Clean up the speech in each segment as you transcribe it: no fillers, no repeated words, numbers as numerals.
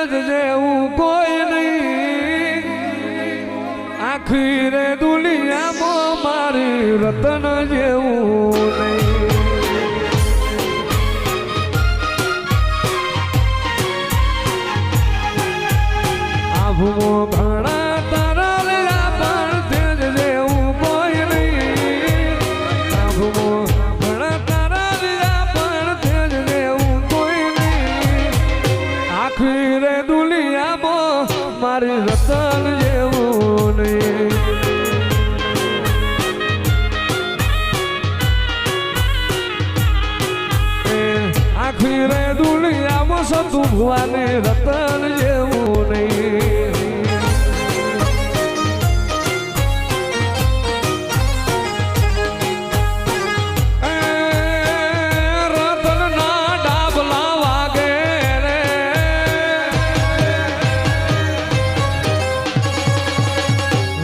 તેજ જેવું કોઈ નહીં આખી રે દુનિયામાં મારી રતન જેવું નહીં આભુમો ઘણા તારા રહ્યા પણ તેજ જેવું કોઈ નહીં આભુમો ઘણા તારા રહ્યા પણ તેજ જેવું કોઈ નહીં આખી રે દુનિયામાં મારી રતન જેવું નહીં આખી રે દુનિયામાં સતુ ભુવાની રતન જેવું નહીં રતન ના ડાબલા વાગે રે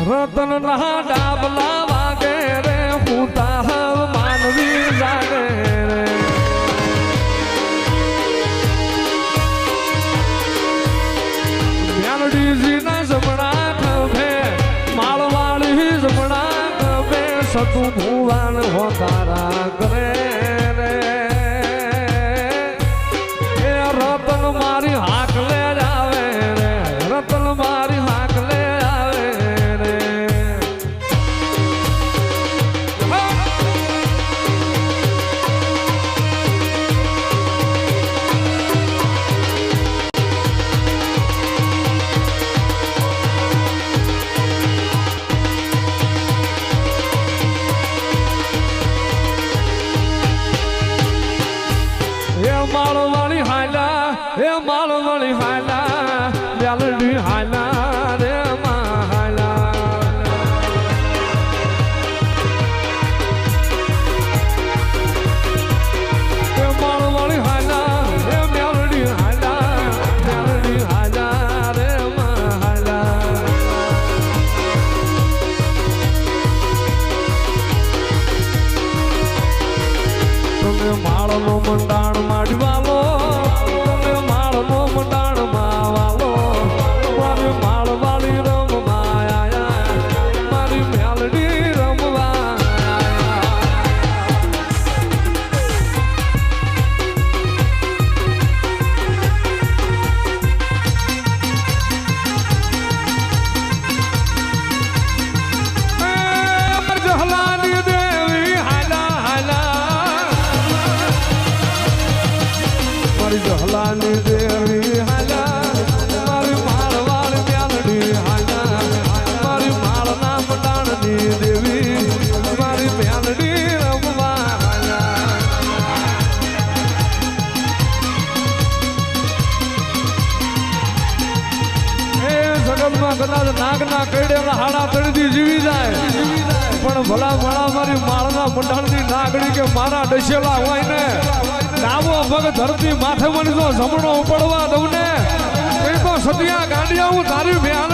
રતન ના ડાબલા વાગે રે હું તાવ માનવી જાગે રે સતુ ભુવાન હોતારા કરે રે એ રતન મારી હાક લે આવે રે રતન મારી હાક લે આવે રે માળવાળી હાલા એ માળવાળી હાલા બ્યાલડી હાલા રે માં હાલા એ માળવાળી હાલા એ બ્યાલડી હાલા રે માં હાલા તમે માળનો મંડાણ માડવાલો તમે માળનો મંડાણ માવાલો મારી માળવાળી રમવા આયા મારી મેલડી રમવા જહલાની દેવી હાલા હાલા જહલાની દેવી હાલા મારી માળવાળ મ્યાલડી હાલા મારી માળના મંડાણની દેવી મારી મ્યાલડી રમવા હાલા એ જગતમાં કદાચ નાગના કઈડેલા હાડા તળદી જીવી જાય પણ ભલા ભલા મારી માળના મંડાણની નાગડી કે મારા ડસેલા હોય ને ડાબો પગ ધરતી માથે મને તો જમણો ઉપડવા દઉં ને એ તો સતિયા ગાંડિયા હું તારી ભ્યાન